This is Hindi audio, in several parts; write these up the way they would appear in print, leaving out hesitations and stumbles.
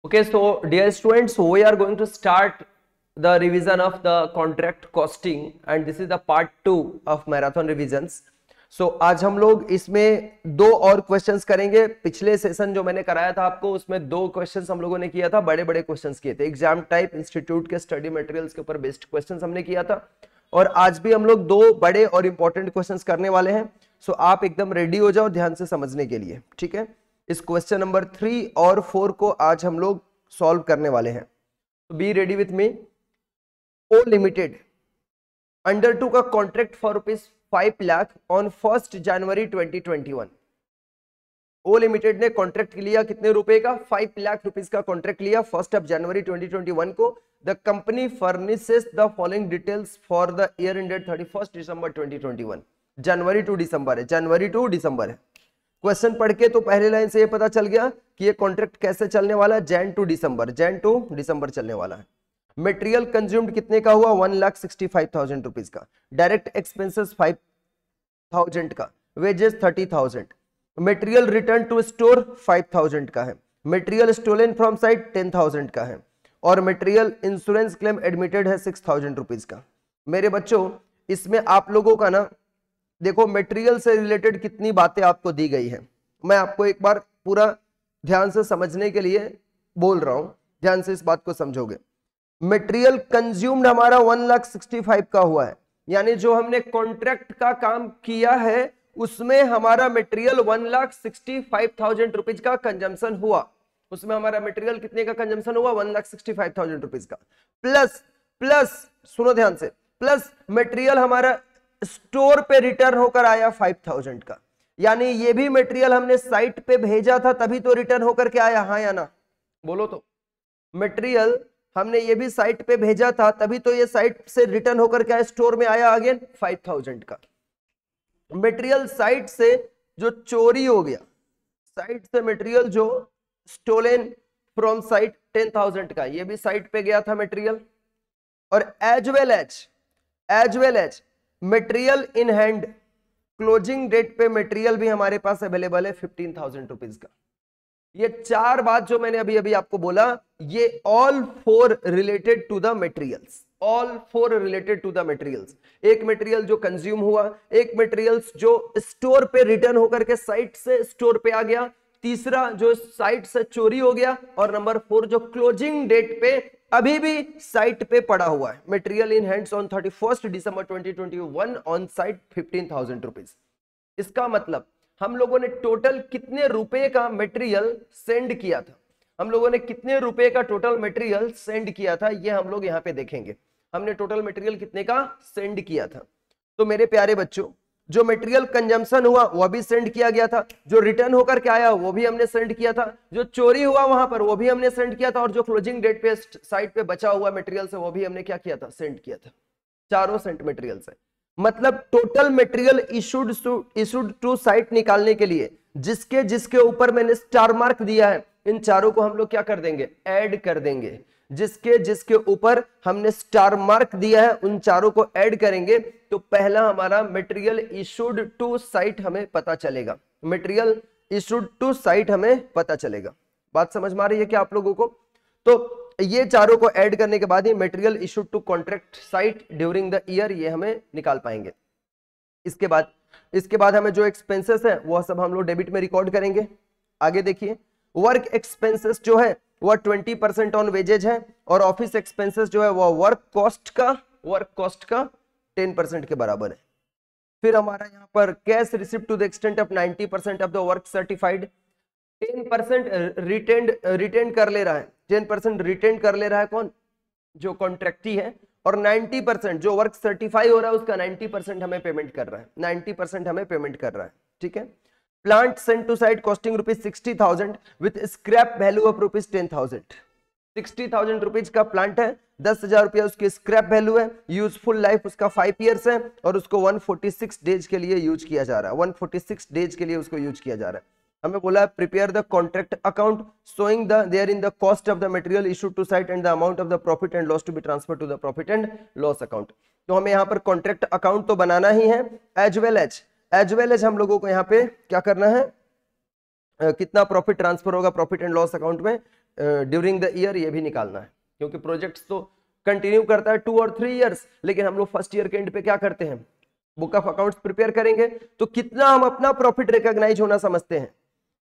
Okay, so dear students, we are going to start the revision of the contract costing and this is the part 2 of marathon revisions. So आज हम लोग इसमें दो और क्वेश्चंस करेंगे। पिछले सेशन जो मैंने कराया था आपको उसमें दो क्वेश्चंस हम लोगों ने किया था, बड़े बड़े क्वेश्चंस किए थे, एग्जाम टाइप इंस्टीट्यूट के स्टडी मटेरियल्स के ऊपर बेस्ड क्वेश्चंस हमने किया था और आज भी हम लोग दो बड़े और इंपॉर्टेंट क्वेश्चंस करने वाले हैं। सो आप एकदम रेडी हो जाओ ध्यान से समझने के लिए, ठीक है। इस क्वेश्चन नंबर 3 और 4 को आज हम लोग सॉल्व करने वाले हैं। तो be ready with me. O limited entered into का contract for ₹5 lakh on 1 January 2021। O limited ने कॉन्ट्रैक्ट लिया कितने रुपए का? 5 लाख रुपीस का कॉन्ट्रैक्ट लिया 1 जनवरी 2021 को। The company furnishes the following details for the year ended 31 December 2021। January to December है, जनवरी टू दिसंबर है। क्वेश्चन पढ़ के तो पहले लाइन से ये पता चल गया कि ये कॉन्ट्रैक्ट कैसे चलने वाला है, जैन टू दिसंबर चलने वाला है। मटेरियल कंज्यूम्ड कितने का हुआ? 1,65,000 रुपीज का। डायरेक्ट एक्सपेंसेस 5,000 का। Wages 30,000। Material return to store 5,000 का है। मटेरियल स्टोलन फ्रॉम साइट 10,000 का है और मटेरियल इंश्योरेंस क्लेम एडमिटेड है 6,000 रुपीज का। मेरे बच्चों इसमें आप लोगों का ना देखो मटेरियल से रिलेटेड कितनी बातें आपको दी गई है, मैं आपको एक बार पूरा ध्यान से समझने के लिए बोल रहा हूं, ध्यान से इस बात को समझोगे। मटेरियल कंज्यूम्ड हमारा 1,65,000 का हुआ है, यानी जो हमने कॉन्ट्रैक्ट का काम किया है उसमें हमारा मटेरियल 1,65,000 रुपीज का कंजम्पशन हुआ। उसमें हमारा मटेरियल कितने का कंजम्पशन हुआ? 1,65,000 रुपीज का। प्लस सुनो ध्यान से, प्लस मटेरियल हमारा स्टोर पे रिटर्न होकर आया 5,000 का, यानी ये भी मटेरियल हमने साइट पे भेजा था तभी तो रिटर्न होकर के आया, हाँ या ना? बोलो तो। मटेरियल हमने ये भी साइट पे भेजा था तभी तो ये साइट से रिटर्न होकर के आया, स्टोर में आया अगेन 5,000 का। मटेरियल साइट से जो चोरी हो गया, साइट से मटेरियल जो स्टोलन फ्रॉम साइट 10,000 का, ये भी साइट पे गया था मटेरियल। और as well as material in hand closing date पे मटेरियल भी हमारे पास अवेलेबल है 15,000 रुपीज का। ये चार बात जो मैंने अभी आपको बोला, ये all four related to the materials, all four related to the materials. एक मटेरियल जो कंज्यूम हुआ, एक मटेरियल्स जो स्टोर पे रिटर्न होकर के साइट से स्टोर पे आ गया, तीसरा जो साइट से चोरी हो गया, और नंबर 4 जो क्लोजिंग डेट पे अभी भी साइट पे पड़ा हुआ है। Material in hands on 31 December 2021 on site 15,000 rupees. इसका मतलब हम लोगों ने टोटल कितने रुपए का मटेरियल सेंड किया था, हम लोगों ने कितने रुपए का टोटल मटेरियल सेंड किया था, ये हम लोग यहाँ पे देखेंगे। हमने टोटल मटेरियल कितने का सेंड किया था। तो मेरे प्यारे बच्चों, जो मटेरियल कंजम्पशन हुआ वो भी सेंड किया गया था, जो रिटर्न होकर के आया वो भी हमने सेंड किया था, जो चोरी हुआ वहां पर वो भी हमने सेंड किया था, और जो क्लोजिंग डेट पे साइट पे बचा हुआ मटेरियल से वो भी हमने क्या किया था? सेंड किया था। चारों सेंट मटेरियल से, मतलब total material issued to site निकालने के लिए जिसके जिसके ऊपर मैंने स्टार मार्क दिया है, इन चारों को हम लोग क्या कर देंगे? ऐड कर देंगे। जिसके जिसके ऊपर हमने स्टार मार्क दिया है उन चारों को ऐड करेंगे तो पहला हमारा मटेरियल इशूड टू साइट हमें पता चलेगा। मटेरियल इशूड टू साइट हमें पता चलेगा। बात समझ में आ रही है क्या आप लोगों को? तो ये चारों को ऐड करने के बाद ही material issued to contract site during the year ये हमें निकाल पाएंगे। इसके बाद हमें जो एक्सपेंसेस है वो सब हम लोग डेबिट में रिकॉर्ड करेंगे। आगे देखिए, वर्क एक्सपेंसेस जो है वह 20% ऑन वेजेज है और ऑफिस एक्सपेंसेस जो है वह वर्क कॉस्ट का 10% के बराबर है। फिर हमारा यहाँ पर cash receipt to the extent of 90% of the work certified, 10% retain कर ले रहा है, 10% रिटेन कर ले रहा है कौन? जो कॉन्ट्रैक्टी है, और 90% जो वर्क सर्टिफाई हो रहा है उसका 90% हमें पेमेंट कर रहा है, 90% हमें पेमेंट कर रहा है, ठीक है। Plant sent to site costing ₹60,000 with scrap value of ₹10,000। 60,000 rupees का प्लांट है, 10,000 रुपया उसकी स्क्रैप वैल्यू है, यूजफुल लाइफ उसका 5 ईयर्स है और उसको 146 डेज के लिए यूज किया जा रहा है, 146 डेज के लिए उसको यूज किया जा रहा है। हमें बोला prepare the contract account showing the therein the cost of the material issued to site and the amount of the profit and loss to be transfer to the profit and loss account. तो हमें यहाँ पर कॉन्ट्रैक्ट अकाउंट तो बनाना ही है, एज वेल एज हम लोगों को यहाँ पे क्या करना है? कितना प्रॉफिट ट्रांसफर होगा प्रॉफिट एंड लॉस अकाउंट में ड्यूरिंग द ईयर, ये भी निकालना है, क्योंकि प्रोजेक्ट्स तो कंटिन्यू करता है 2 और 3 इयर्स, लेकिन हम लोग फर्स्ट ईयर के एंड पे क्या करते हैं, बुक ऑफ अकाउंट्स प्रिपेयर करेंगे, तो कितना हम अपना प्रॉफिट रिकॉग्नाइज होना समझते हैं,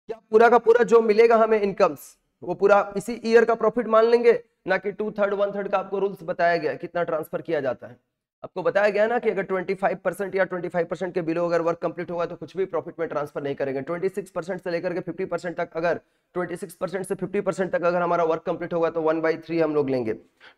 क्या पूरा का पूरा जो मिलेगा हमें इनकम्स वो पूरा इसी ईयर का प्रॉफिट मान लेंगे, ना कि 2/3 1/3 का आपको रूल्स बताया गया है कितना ट्रांसफर किया जाता है। आपको बताया गया ना कि अगर 25% या 25% के बिलो अगर वर्क कंप्लीट होगा तो कुछ भी प्रॉफिट में ट्रांसफर नहीं करेंगे। 26% से लेकर के 50% तक, अगर 26% से 50% तक अगर हमारा वर्क कंप्लीट होगा तो 1/3 हम लोग लेंगे।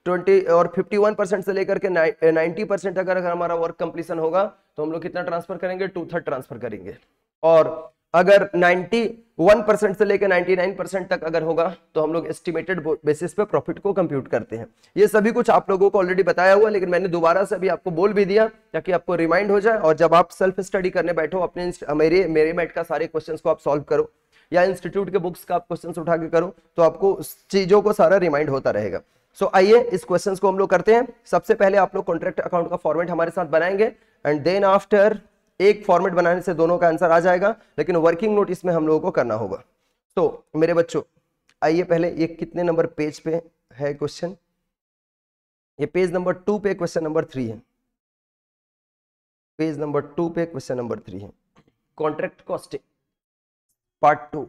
20 और 51% से लेकर के 90% अगर हमारा वर्क कंप्लीशन होगा तो हम लोग कितना ट्रांसफर करेंगे, 2/3 ट्रांसफर करेंगे। और अगर 91% से लेकर 99% तक अगर होगा तो हम लोग एस्टिमेटेड बेसिस पे प्रॉफिट को कंप्यूट करते हैं। ये सभी कुछ आप लोगों को ऑलरेडी बताया हुआ, लेकिन मैंने दोबारा से अभी आपको बोल भी दिया ताकि आपको रिमाइंड हो जाए, और जब आप सेल्फ स्टडी करने बैठो अपने मेरे मैट का सारे क्वेश्चंस को आप सॉल्व करो या इंस्टीट्यूट के बुक्स का आप क्वेश्चंस उठा के करो, तो आपको चीजों को सारा रिमाइंड होता रहेगा। सो आइए इस क्वेश्चंस को हम लोग करते हैं। सबसे पहले आप लोग कॉन्ट्रैक्ट अकाउंट का फॉर्मेट हमारे साथ बनाएंगे, एंड देन आफ्टर एक फॉर्मेट बनाने से दोनों का आंसर आ जाएगा, लेकिन वर्किंग नोट इसमें हम लोगों को करना होगा। तो मेरे बच्चों आइए पहले, ये कितने नंबर पेज पे है क्वेश्चन, ये पेज नंबर 2 पे क्वेश्चन नंबर 3 है, पेज नंबर 2 पे क्वेश्चन नंबर 3 है, contract costing part 2।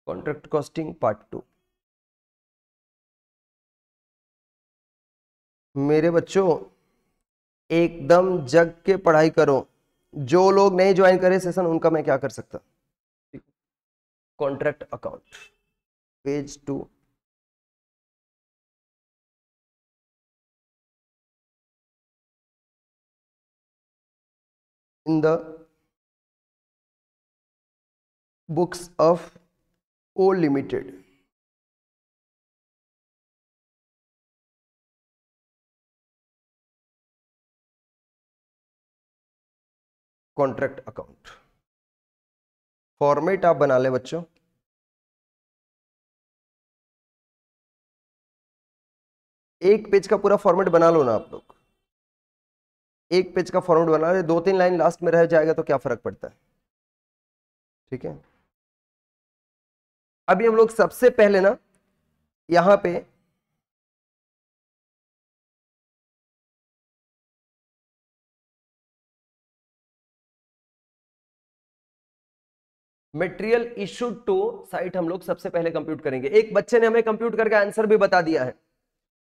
Contract costing part 2। मेरे बच्चों एकदम जग के पढ़ाई करो, जो लोग नहीं ज्वाइन करे सेशन उनका मैं क्या कर सकता। Contract account page 2, in the books of O Limited. Contract account format आप बना ले बच्चों, एक पेज का पूरा फॉर्मेट बना लो ना आप लोग, एक पेज का फॉर्मेट बना ले, 2-3 लाइन लास्ट में रह जाएगा तो क्या फर्क पड़ता है, ठीक है। अभी हम लोग सबसे पहले ना यहां पे मटेरियल इशूड टू साइट हम लोग सबसे पहले कंप्यूट करेंगे। एक बच्चे ने हमें कंप्यूट करके आंसर भी बता दिया है,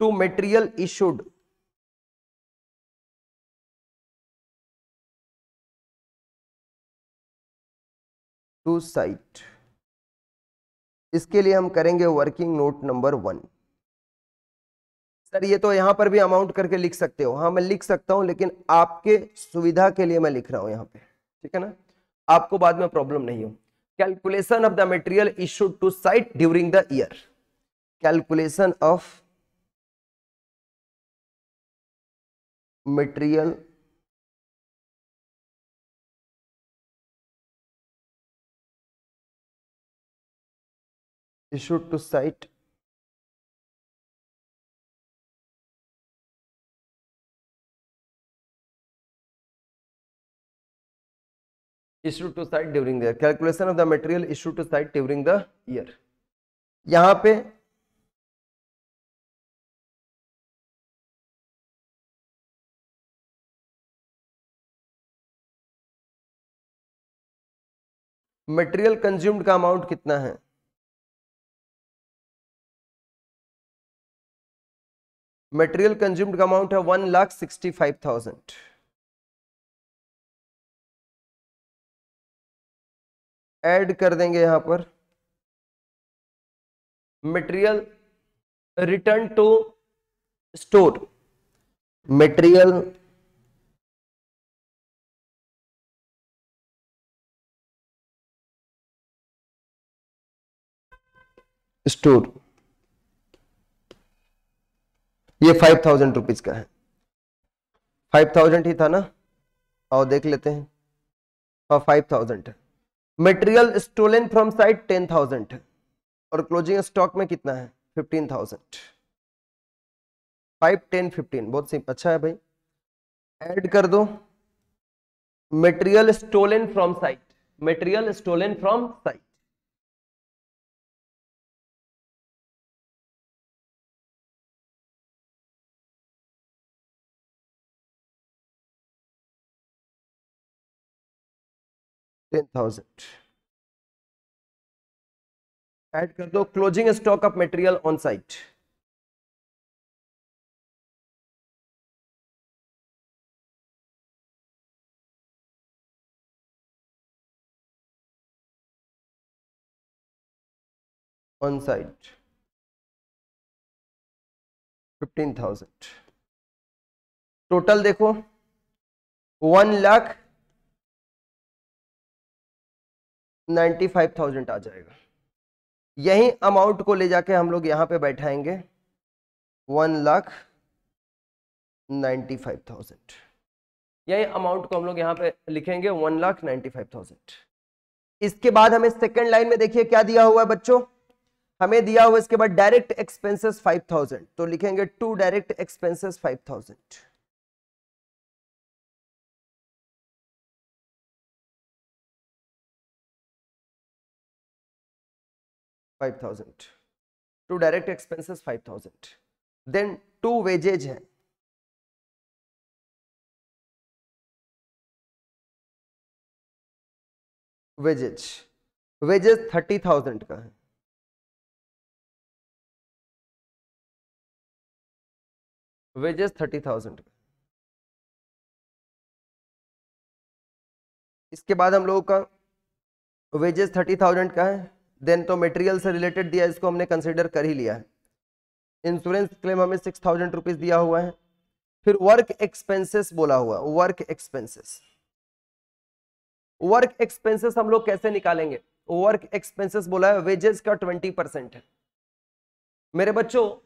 to material issued to site, इसके लिए हम करेंगे वर्किंग नोट नंबर 1। सर ये तो यहां पर भी अमाउंट करके लिख सकते हो, हाँ मैं लिख सकता हूं, लेकिन आपके सुविधा के लिए मैं लिख रहा हूं यहां पे, ठीक है ना, आपको बाद में प्रॉब्लम नहीं हो। Calculation of the material issued to site during the year, calculation of material issued to site issued to site during the year, calculation of the material issued to site during the year। यहां पे मटेरियल कंज्यूम्ड का अमाउंट कितना है, मटेरियल कंज्यूम्ड का अमाउंट है 1,65,000। ऐड कर देंगे यहां पर material return to store, material store, ये 5,000 रुपीज का है, 5,000 ही था ना, और देख लेते हैं, हाँ 5,000 है। मटेरियल स्टोलन फ्रॉम साइट 10,000 है, और क्लोजिंग स्टॉक में कितना है 15,000। 5, 10, 15, बहुत सिंपल, अच्छा है भाई। ऐड कर दो material stolen from site, material stolen from site, $10,000। Add कर दो closing stock of material on site, on site 15,000। Total देखो 1,95,000 आ जाएगा। यही अमाउंट को ले जाके हम लोग यहां पे बैठाएंगे 1,95,000। यही अमाउंट को हम लोग यहां पे लिखेंगे 1,95,000। इसके बाद हमें सेकंड लाइन में देखिए क्या दिया हुआ है बच्चों, हमें दिया हुआ इसके बाद डायरेक्ट एक्सपेंसेस 5,000, तो लिखेंगे to direct expenses 5,000। To direct expenses 5,000। Then to wages है, वेजेज 30,000 का है, वेजेस 30,000 का। इसके बाद हम लोगों का वेजेस 30,000 का है। देन तो मटेरियल से रिलेटेड दिया, इसको हमने कंसिडर कर ही लिया है। इंश्योरेंस क्लेम हमें 6,000 रुपीज दिया हुआ है। फिर वर्क एक्सपेंसेस बोला हुआ, वर्क एक्सपेंसेस, वर्क एक्सपेंसेस हम लोग कैसे निकालेंगे? वर्क एक्सपेंसेस बोला है वेजेस का 20% है। मेरे बच्चों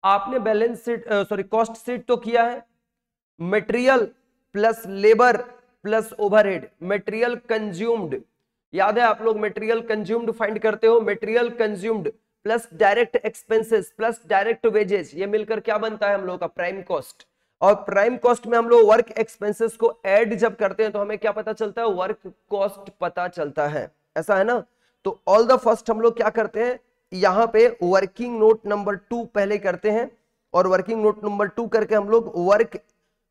आपने balance sheet sorry cost sheet तो किया है, material plus labour plus overhead, material consumed, याद है आप लोग मटेरियल कंज्यूम्ड फाइंड करते हो, material consumed plus direct expenses plus direct wages, ये मिलकर क्या बनता है हम लोग का प्राइम कॉस्ट। और प्राइम कॉस्ट में हम लोग वर्क एक्सपेंसेस को ऐड जब करते हैं तो हमें क्या पता चलता है? वर्क कॉस्ट पता चलता है, ऐसा है ना। तो ऑल द फर्स्ट हम लोग क्या करते हैं, यहां पे वर्किंग नोट नंबर 2 पहले करते हैं, और वर्किंग नोट नंबर 2 करके हम लोग वर्क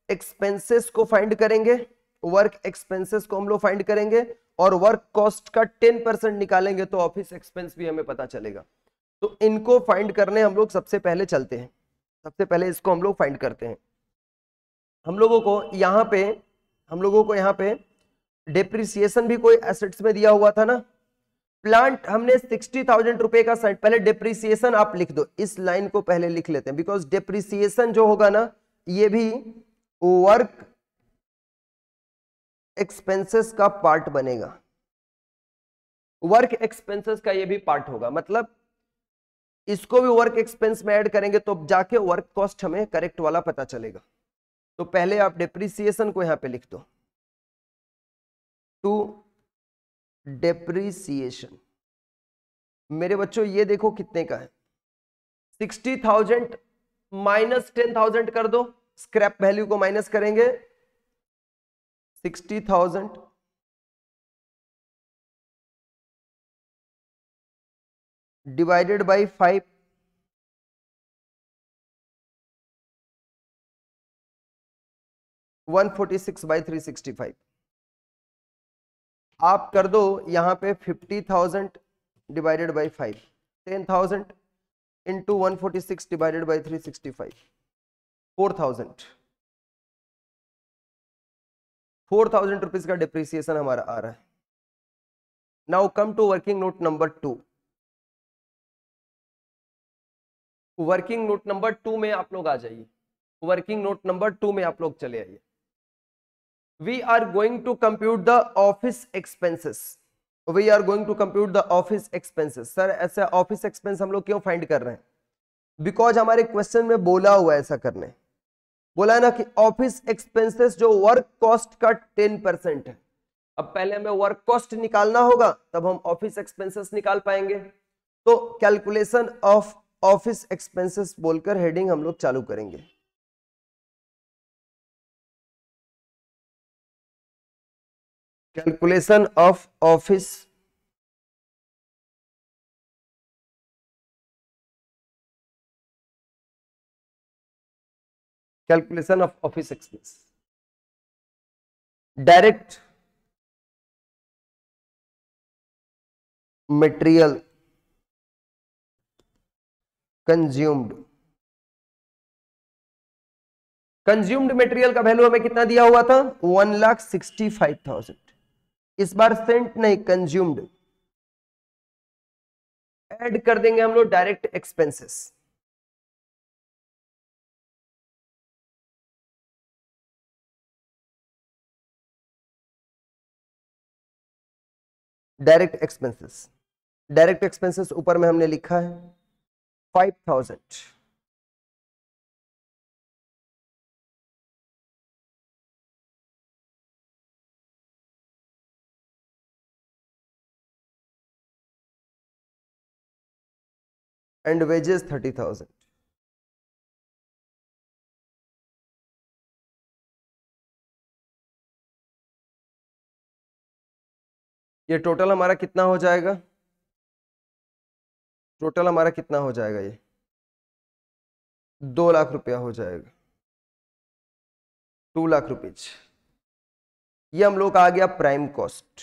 एक्सपेंसेस को फाइंड करेंगे, वर्क एक्सपेंसेस को हम लोग फाइंड करेंगे और वर्क कॉस्ट का 10% निकालेंगे तो ऑफिस एक्सपेंस भी हमें पता चलेगा। तो इनको फाइंड करने हम लोग सबसे पहले चलते हैं, सबसे पहले इसको हम लोग फाइंड करते हैं। हम लोगों को यहाँ पे डेप्रिसिएशन भी कोई एसेट्स में दिया हुआ था ना। प्लांट हमने 60,000 रुपए का सेट, पहले डेप्रिसिएशन आप लिख दो, इस लाइन को पहले लिख लेते हैं, बिकॉज डेप्रिसिएशन जो होगा ना ये भी वर्क एक्सपेंसेस का पार्ट बनेगा, वर्क एक्सपेंसेस का ये भी पार्ट होगा, मतलब इसको भी वर्क एक्सपेंस में ऐड करेंगे तो जाके वर्क कॉस्ट हमें करेक्ट वाला पता चलेगा। तो पहले आप डेप्रिसिएशन को यहां पे लिख दो, टू डेप्रिसिएशन। मेरे बच्चों ये देखो कितने का है, 60,000 माइनस 10,000 कर दो, स्क्रैप वैल्यू को माइनस करेंगे, 60,000 डिवाइडेड बाई 5, 146 बाई 365। आप कर दो यहां पे 50,000 divided by 5, 10,000 into 146 divided by 365, 4,000 rupees का डिप्रिसिएशन हमारा आ रहा है। Now come to working note number 2। Working note number 2 में आप लोग आ जाइए, वर्किंग नोट नंबर 2 में आप लोग चले आइए। We are going to compute the office expenses, we are going to compute the office expenses. Sir ऐसा ऑफिस एक्सपेंस हम लोग क्यों फाइंड कर रहे हैं? बिकॉज हमारे क्वेश्चन में बोला हुआ है ऐसा करने, बोला है ना कि ऑफिस एक्सपेंसेस जो वर्क कॉस्ट का 10% है। अब पहले हमें वर्क कॉस्ट निकालना होगा तब हम ऑफिस एक्सपेंसेस निकाल पाएंगे। तो कैलकुलेशन ऑफ ऑफिस एक्सपेंसेस बोलकर हेडिंग हम लोग चालू करेंगे। Calculation of office expense, direct material consumed. Consumed material का वैल्यू हमें कितना दिया हुआ था? 1,65,000। इस बार सेंट नहीं, कंज्यूम्ड। ऐड कर देंगे हम लोग direct expenses. Direct expenses, direct expenses ऊपर में हमने लिखा है 5,000। And wages 30,000। ये टोटल हमारा कितना हो जाएगा? टोटल हमारा कितना हो जाएगा? ये 2 लाख रुपया हो जाएगा, 2 लाख रुपीज। ये हम लोग का आ गया प्राइम कॉस्ट।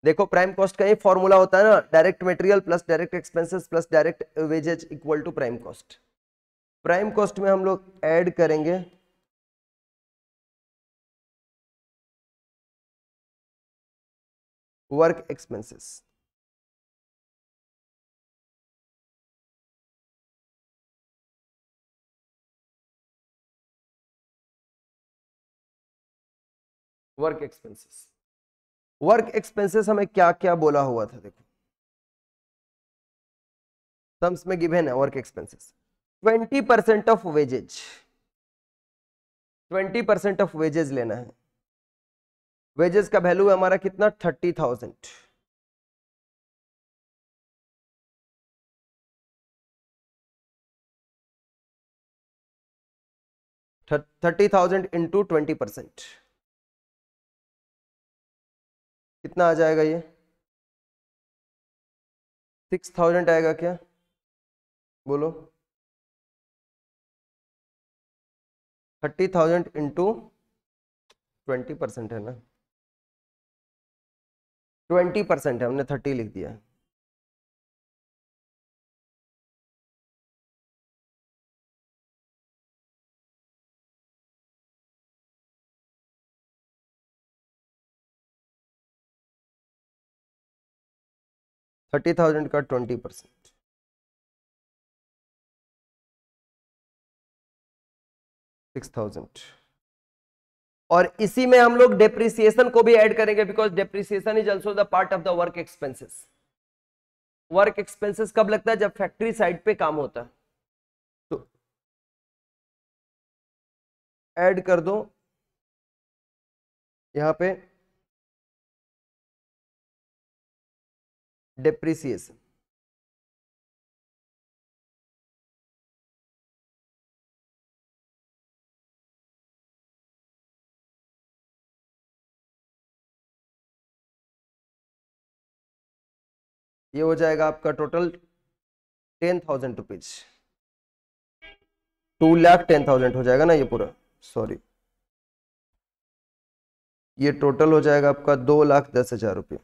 देखो प्राइम कॉस्ट का ये फॉर्मूला होता है ना, direct material plus direct expenses plus direct wages equal to prime cost. Prime cost में हम लोग ऐड करेंगे work expenses. Work expenses, work expenses हमें क्या क्या बोला हुआ था? देखो सम्स में गिवन है work expenses 20% of wages, 20% of wages लेना है। वेजेस का वैल्यू है हमारा कितना? 30,000। 30,000 इंटू 20%, कितना आ जाएगा? ये 6,000 आएगा क्या? बोलो। 30,000 इंटू 20% है ना, 20% है, हमने 30 लिख दिया। थर्टी थाउजेंड का 20%, 6,000। और इसी में हम लोग डेप्रिसिएशन को भी ऐड करेंगे, because depreciation is also the part of the work expenses. Work expenses कब लगता है? जब फैक्ट्री साइड पे काम होता है। तो ऐड कर दो यहां पे डेप्रिसिएशन। ये हो जाएगा आपका टोटल 10,000 रुपीज, 2,10,000 हो जाएगा ना ये पूरा, सॉरी ये टोटल हो जाएगा आपका 2,10,000 रुपये,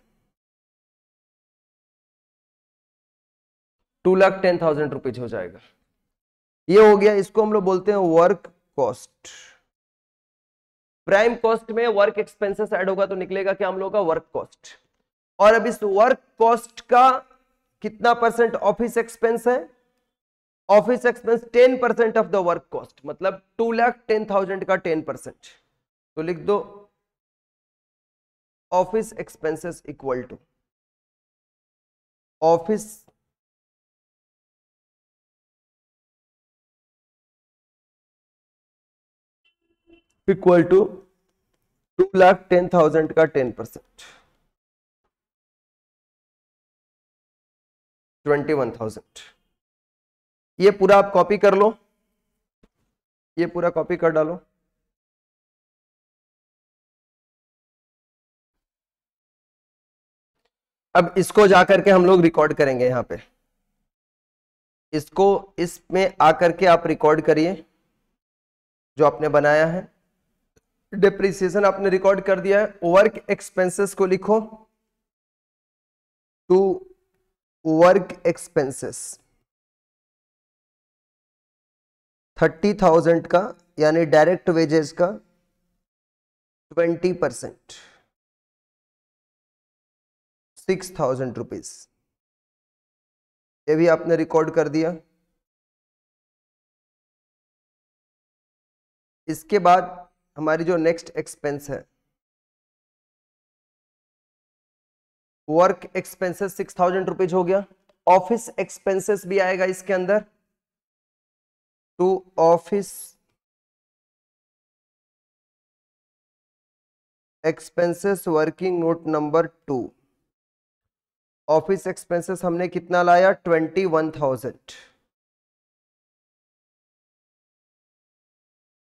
2,10,000 रुपीज हो जाएगा। ये हो गया, इसको हम लोग बोलते हैं वर्क कॉस्ट। प्राइम कॉस्ट में वर्क एक्सपेंसेस ऐड होगा तो निकलेगा क्या हम लोग का? Work cost. और अब इस वर्क कॉस्ट का कितना परसेंट ऑफिस एक्सपेंस है? Office expense 10% of the work cost, मतलब 2,10,000 का 10%। तो लिख दो office expenses equal to office equal to 2,10,000 का 10%, 21,000। ये पूरा आप कॉपी कर लो, ये पूरा कॉपी कर डालो। अब इसको जाकर के हम लोग रिकॉर्ड करेंगे यहाँ पे, इसको इसमें आकर के आप रिकॉर्ड करिए जो आपने बनाया है। डिप्रिसिएशन आपने रिकॉर्ड कर दिया है। वर्क एक्सपेंसेस को लिखो, टू वर्क एक्सपेंसेस 30,000 का, यानी डायरेक्ट वेजेस का 20%, 6,000 रुपीज। ये भी आपने रिकॉर्ड कर दिया। इसके बाद हमारी जो नेक्स्ट एक्सपेंस है, वर्क एक्सपेंसेस 6,000 रुपीज हो गया। ऑफिस एक्सपेंसेस भी आएगा इसके अंदर, to office expenses working note number 2। Office expenses हमने कितना लाया, 21,000।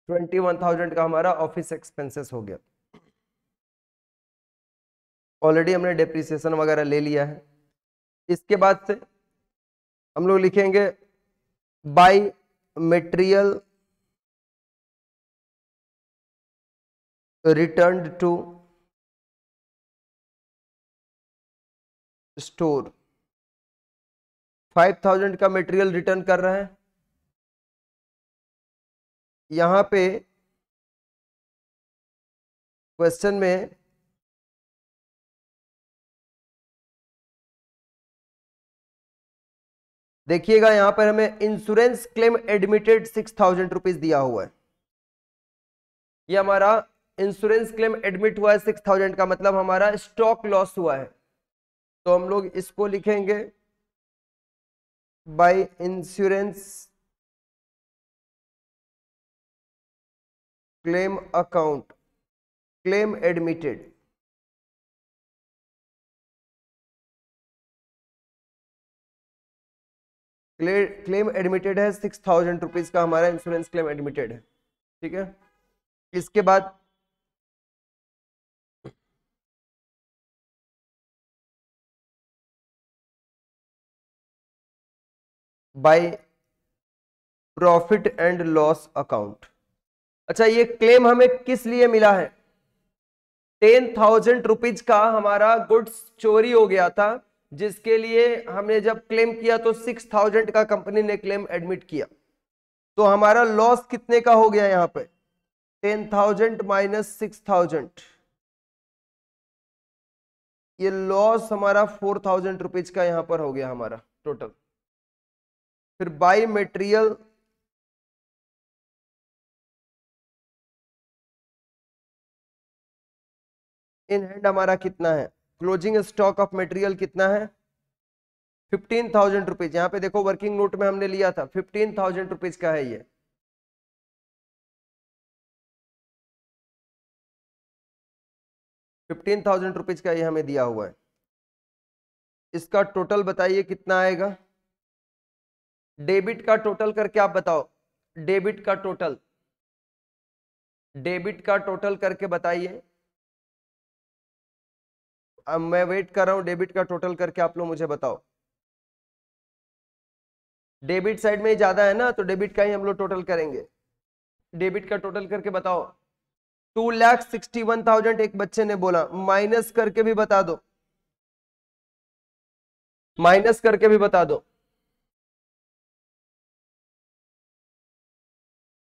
21,000 का हमारा ऑफिस एक्सपेंसेस हो गया। ऑलरेडी हमने डेप्रिसिएशन वगैरह ले लिया है। इसके बाद से हम लोग लिखेंगे by material returned to store. 5,000 का मटेरियल रिटर्न कर रहे हैं। यहां पे क्वेश्चन में देखिएगा, यहां पर हमें इंश्योरेंस क्लेम एडमिटेड 6,000 रुपीज दिया हुआ है। ये हमारा इंश्योरेंस क्लेम एडमिट हुआ है 6,000 का, मतलब हमारा स्टॉक लॉस हुआ है। तो हम लोग इसको लिखेंगे by insurance claim account, claim admitted. Claim admitted है 6,000 रुपीज का, हमारा इंश्योरेंस क्लेम एडमिटेड है। ठीक है। इसके बाद by profit and loss account. अच्छा, ये क्लेम हमें किस लिए मिला है? 10,000 रुपीज का हमारा गुड्स चोरी हो गया था, जिसके लिए हमने जब क्लेम किया तो 6,000 का कंपनी ने क्लेम एडमिट किया। तो हमारा लॉस कितने का हो गया यहां पे? 10,000 माइनस 6,000, ये लॉस हमारा 4,000 रुपीज का यहां पर हो गया हमारा टोटल। फिर बाय मटेरियल इन हैंड हमारा कितना है? क्लोजिंग स्टॉक ऑफ मटेरियल कितना है? 15,000 रुपीज। यहां पे देखो वर्किंग नोट में हमने लिया था 15,000 रुपीज का है ये। ₹15,000 का ये हमें दिया हुआ है। इसका टोटल बताइए कितना आएगा? डेबिट का टोटल करके आप बताओ, डेबिट का टोटल, डेबिट का टोटल करके बताइए। अब मैं वेट कर रहा हूं, डेबिट का टोटल करके आप लोग मुझे बताओ। डेबिट साइड में ही ज्यादा है ना, तो डेबिट का ही हम लोग टोटल करेंगे। डेबिट का टोटल करके बताओ। 2,61,000 एक बच्चे ने बोला, माइनस करके भी बता दो, माइनस करके भी बता दो।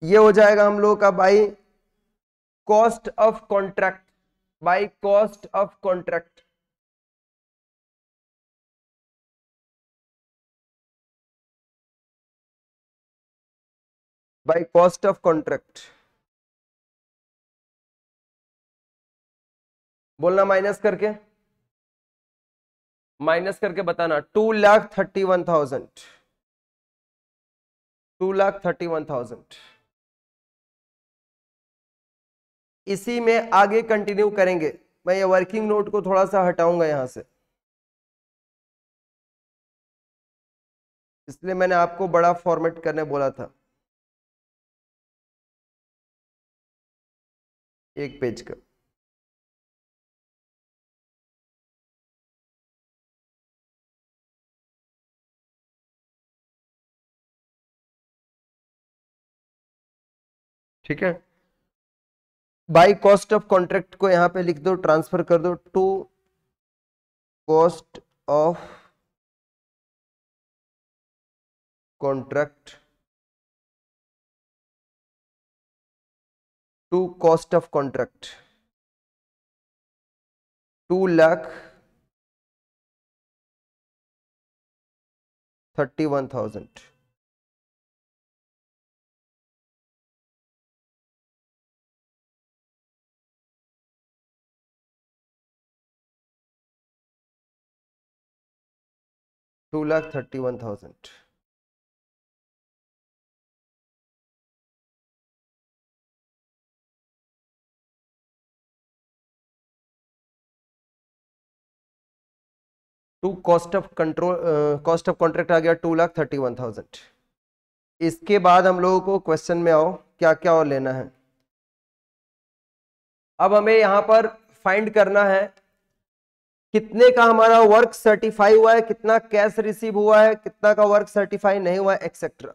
ये हो जाएगा हम लोगों का by cost of contract, by cost of contract. By cost of contract बोलना, माइनस करके, माइनस करके बताना। 2,31,000, 2,31,000। इसी में आगे कंटिन्यू करेंगे। मैं ये वर्किंग नोट को थोड़ा सा हटाऊंगा यहां से, इसलिए मैंने आपको बड़ा फॉर्मेट करने बोला था, एक पेज का। ठीक है, बाई कॉस्ट ऑफ कॉन्ट्रैक्ट को यहां पे लिख दो, ट्रांसफर कर दो to cost of contract, to cost of contract 2,31,000। 2,31,000। To cost of control, cost of contract आ गया 2,31,000। इसके बाद हम लोगों को क्वेश्चन में आओ क्या क्या और लेना है। अब हमें यहां पर फाइंड करना है कितने का हमारा वर्क सर्टिफाई हुआ है, कितना कैश रिसीव हुआ है, कितना का वर्क सर्टिफाई नहीं हुआ है, एक्सेट्रा।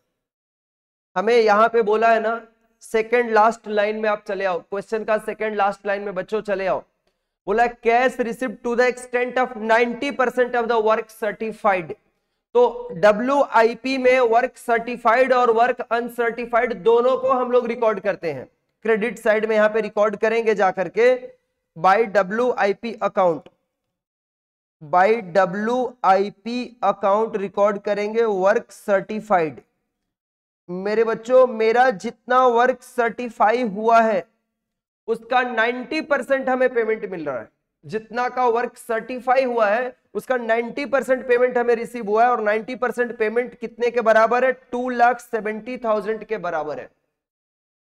हमें यहां पे बोला है ना, सेकंड लास्ट लाइन में आप चले आओ, क्वेश्चन का सेकंड लास्ट लाइन में बच्चों चले आओ। बोला cash receipt to the extent of 90% of the work certified. तो WIP में वर्क सर्टिफाइड और वर्क अनसर्टिफाइड दोनों को हम लोग रिकॉर्ड करते हैं। क्रेडिट साइड में यहां पे रिकॉर्ड करेंगे जाकर के by WIP account, by WIP account record करेंगे वर्क सर्टिफाइड। मेरे बच्चों मेरा जितना वर्क सर्टिफाई हुआ है उसका 90% हमें पेमेंट मिल रहा है। जितना का वर्क सर्टिफाई हुआ है उसका 90% पेमेंट हमें रिसीव हुआ है, और 90% पेमेंट कितने के बराबर है? 2,70,000 के बराबर है।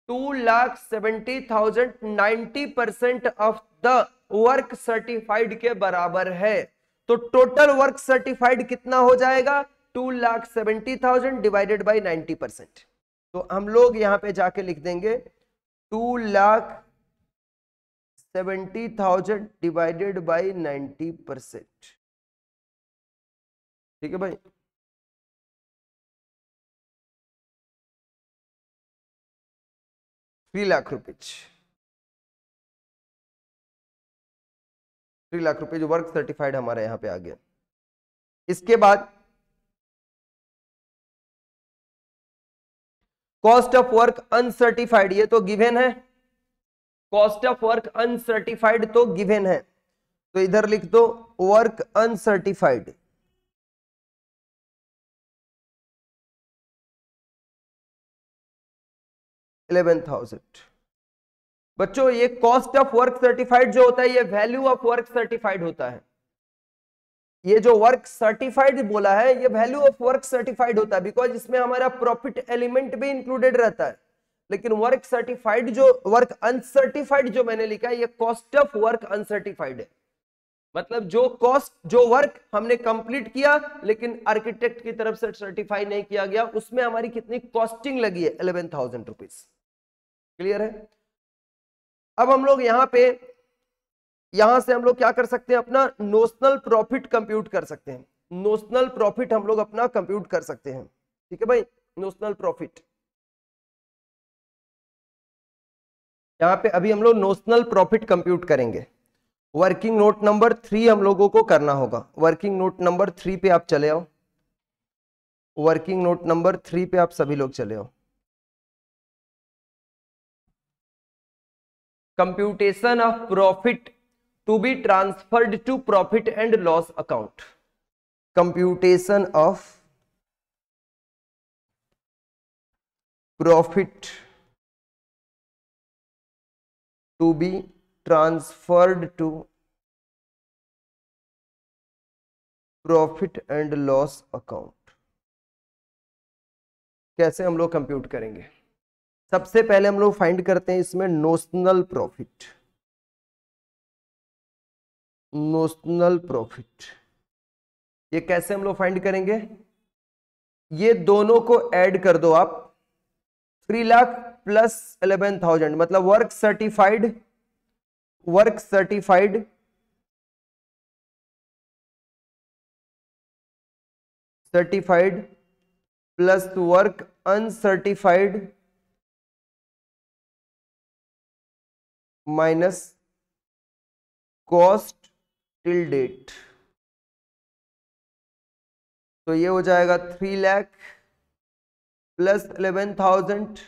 2,70,000 90% ऑफ द वर्क सर्टिफाइड के बराबर है। तो टोटल वर्क सर्टिफाइड कितना हो जाएगा? 2,70,000 डिवाइडेड बाई 90%। तो हम लोग यहां पे जाके लिख देंगे 2,70,000 डिवाइडेड बाई 90%। ठीक है भाई, ₹3,00,000, 3,00,000 जो वर्क सर्टिफाइड हमारे यहां पे आ गया। इसके बाद कॉस्ट ऑफ वर्क अनसर्टिफाइड, ये तो गिवन है। कॉस्ट ऑफ वर्क अनसर्टिफाइड तो गिवन है, तो इधर लिख दो वर्क अनसर्टिफाइड। $11,000। बच्चों ये कॉस्ट ऑफ वर्क सर्टिफाइड जो होता है ये वैल्यू ऑफ वर्क सर्टिफाइड होता है। ये जो वर्क सर्टिफाइड बोला है ये वैल्यू ऑफ वर्क सर्टिफाइड होता है, बिकॉज इसमें हमारा प्रॉफिट एलिमेंट भी इंक्लूडेड रहता है। लेकिन वर्क सर्टिफाइड जो वर्क अनसर्टिफाइड जो मैंने लिखा है ये कॉस्ट ऑफ वर्क अनसर्टिफाइड है। मतलब जो कॉस्ट, जो वर्क हमने कंप्लीट किया लेकिन आर्किटेक्ट की तरफ से सर्टिफाई नहीं किया गया, उसमें हमारी कितनी कॉस्टिंग लगी है? 11,000 रुपीज। क्लियर है? अब हम लोग यहां से हम लोग क्या कर सकते हैं? अपना नोशनल प्रॉफिट कंप्यूट कर सकते हैं। नोशनल प्रॉफिट हम लोग अपना कंप्यूट कर सकते हैं। ठीक है भाई, नोशनल प्रॉफिट यहां पे अभी हम लोग नोशनल प्रॉफिट कंप्यूट करेंगे। वर्किंग नोट नंबर 3 हम लोगों को करना होगा। वर्किंग नोट नंबर 3 पे आप चले आओ। वर्किंग नोट नंबर 3 पे आप सभी लोग चले आओ। Computation of profit to be transferred to profit and loss account. Computation of profit to be transferred to profit and loss account. कैसे हम लोग कंप्यूट करेंगे? सबसे पहले हम लोग फाइंड करते हैं इसमें नोशनल प्रॉफिट। नोशनल प्रॉफिट ये कैसे हम लोग फाइंड करेंगे? ये दोनों को ऐड कर दो आप। 3,00,000 प्लस 11,000 मतलब work certified plus work uncertified minus cost till date, तो ये हो जाएगा 3 लाख प्लस 11,000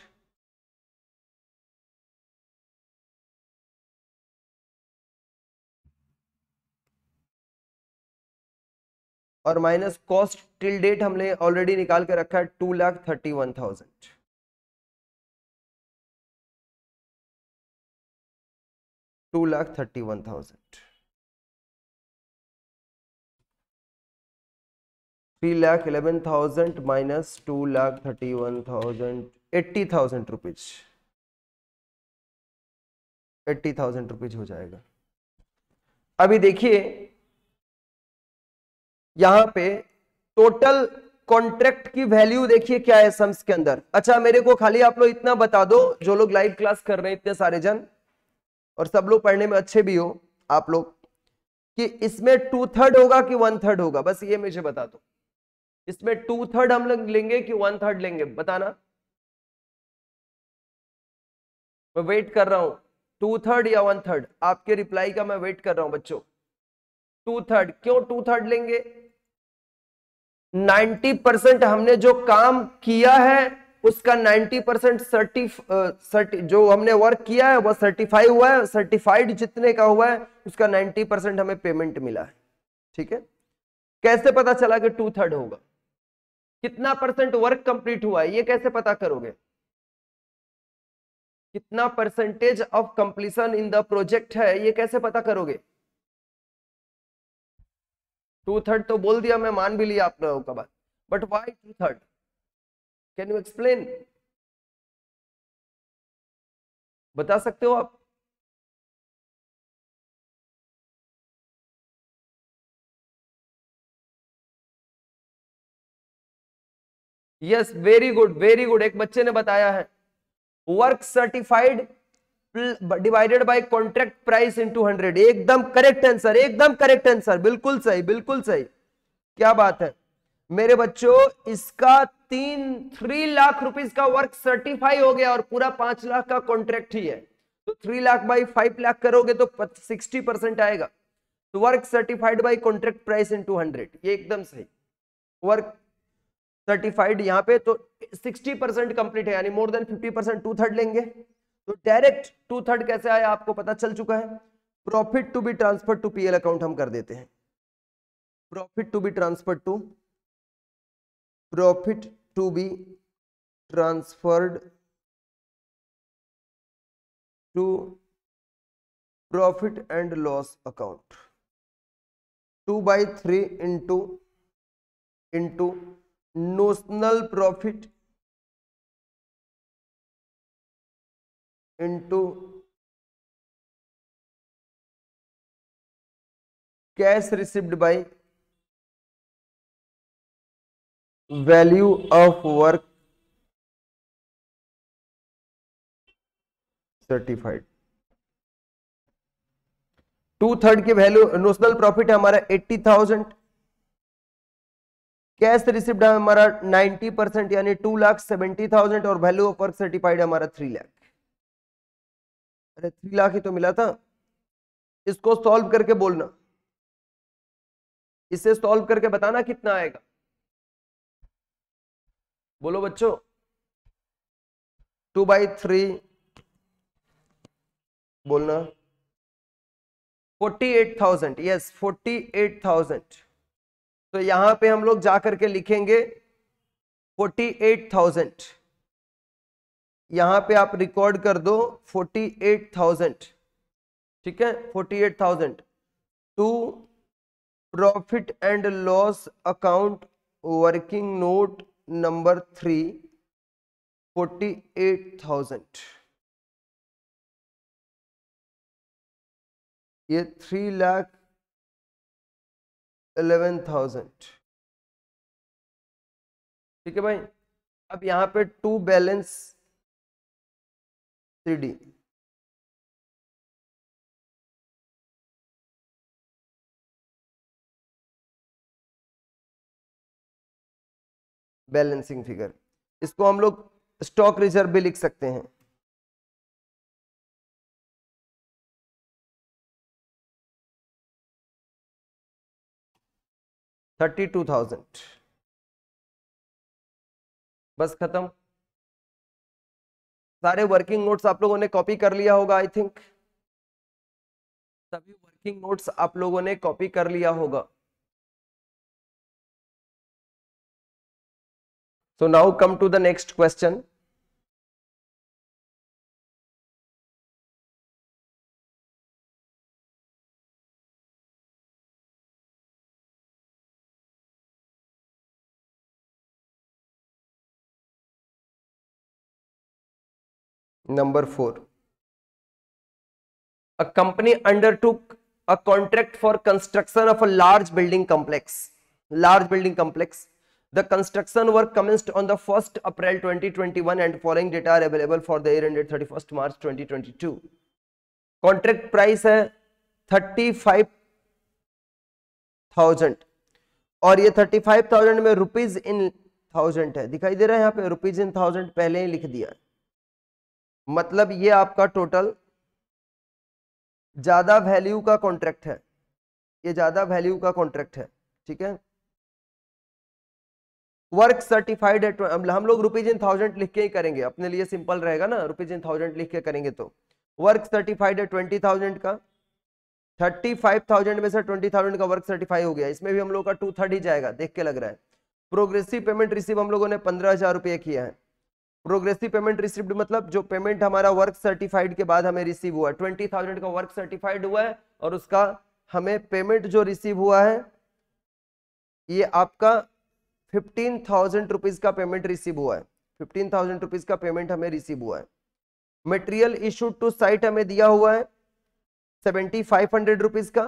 और माइनस कॉस्ट टिल डेट हमने ऑलरेडी निकाल के रखा है 2,31,000। 2,31,000, 3,11,000 माइनस 2,31,000, 80,000 रुपीज, 80,000 रुपीज हो जाएगा। अभी देखिए यहां पे टोटल कॉन्ट्रैक्ट की वैल्यू देखिए क्या है सम्स के अंदर। अच्छा मेरे को खाली आप लोग इतना बता दो, जो लोग लाइव क्लास कर रहे हैं इतने सारे जन, और सब लोग पढ़ने में अच्छे भी हो आप लोग, कि इसमें 2/3 होगा कि 1/3 होगा, बस ये मुझे बता दो। इसमें 2/3 हम लोग लेंगे कि 1/3 लेंगे, बताना। मैं वेट कर रहा हूं, 2/3 या 1/3, आपके रिप्लाई का मैं वेट कर रहा हूं बच्चों। 2/3 क्यों 2/3 लेंगे? 90% हमने जो काम किया है उसका 90% जो हमने वर्क किया है वह सर्टिफाई हुआ है, सर्टिफाइड जितने का हुआ है उसका 90% हमें पेमेंट मिला है। ठीक है, कैसे पता चला कि 2/3 होगा? कितना परसेंट वर्क कंप्लीट हुआ है ये कैसे पता करोगे? कितना percentage of completion in the project है ये कैसे पता करोगे? 2/3 तो बोल दिया, मैं मान भी लिया आप लोगों का बात, but why 2/3? Can you explain? बता सकते हो आप? Yes, very good very good, एक बच्चे ने बताया है work certified divided by contract price into 100। एकदम करेक्ट आंसर, एकदम करेक्ट आंसर, बिल्कुल सही बिल्कुल सही, क्या बात है मेरे बच्चों। इसका 3 लाख रुपीस का वर्क सर्टिफाई हो गया और पूरा 5 लाख का कॉन्ट्रैक्ट ही है, तो 3 लाख बाई 5 लाख करोगे तो 60% आएगा। तो work certified by contract price into 100, ये एकदम सही। वर्क सर्टिफाइड यहाँ पे तो 60% कंप्लीट है, यानी मोर देन 50%, 2/3 लेंगे। तो डायरेक्ट 2/3 कैसे आया आपको पता चल चुका है। Profit to be transfer to PL account हम कर देते हैं। Profit to be transfer to, profit to be transferred to profit and loss account, 2/3 into notional profit into cash received by value of work certified. 2/3 की वैल्यू, नोशनल प्रॉफिट है हमारा 80,000, कैश रिसिप्ट है हमारा 90% यानी 2,70,000 और वैल्यू ऑफ वर्क सर्टिफाइड हमारा 3 लाख। अरे 3 लाख ही तो मिला था। इसको सॉल्व करके बोलना, इसे सॉल्व करके बताना कितना आएगा, बोलो बच्चों। 2/3 बोलना, 48,000, यस 48,000। तो यहां पे हम लोग जाकर के लिखेंगे 48,000, यहां पे आप रिकॉर्ड कर दो 48,000, ठीक है 48,000 to profit and loss account working note number 3, 48,000, ये 3,11,000, ठीक है भाई। अब यहां पे to balance CD, balancing figure, इसको हम लोग स्टॉक रिजर्व भी लिख सकते हैं। 32,000। बस खत्म। सारे वर्किंग नोट्स आप लोगों ने कॉपी कर लिया होगा आई थिंक। सभी वर्किंग नोट्स आप लोगों ने कॉपी कर लिया होगा। So now come to the next question. Number 4. A company undertook a contract for construction of a large building complex. Large building complex. The construction work commenced on the 1st April 2021 and following data are available for the year ended 31st March 2022. Contract price है 35,000 और ये 35,000 में रुपीज इन 1000 है, दिखाई दे रहा है यहाँ पे रुपीज इन 1000 पहले ही लिख दिया है। मतलब ये आपका टोटल ज्यादा वैल्यू का कॉन्ट्रैक्ट है, ये ज्यादा वैल्यू का कॉन्ट्रैक्ट है, ठीक है। वर्क सर्टिफाइड है, हम लोग रुपीज इन 1000 लिख के ही करेंगे, अपने लिए सिंपल रहेगा ना, रुपीज इन 1000 लिख के करेंगे। तो वर्क सर्टिफाइड है 20,000 का, 35,000 में से 20,000 का वर्क सर्टिफाई हो गया, इसमें भी हम लोग का 2/3 ही जाएगा, देख के लग रहा है। प्रोग्रेसिव पेमेंट रिसीव हम लोगों ने 15,000 रुपये किया है। प्रोग्रेसिव पेमेंट रिसीव्ड मतलब जो पेमेंट हमारा वर्क सर्टिफाइड के बाद हमें रिसीव हुआ है, 20,000 का वर्क सर्टिफाइड हुआ है और उसका हमें पेमेंट जो रिसीव हुआ है ये आपका 15,000 रुपीज का पेमेंट रिसीव हुआ है, 15,000 रुपीज का पेमेंट हमें रिसीव हुआ है। मटेरियल इशूड टू साइट हमें दिया हुआ है 7,500 रुपीज का।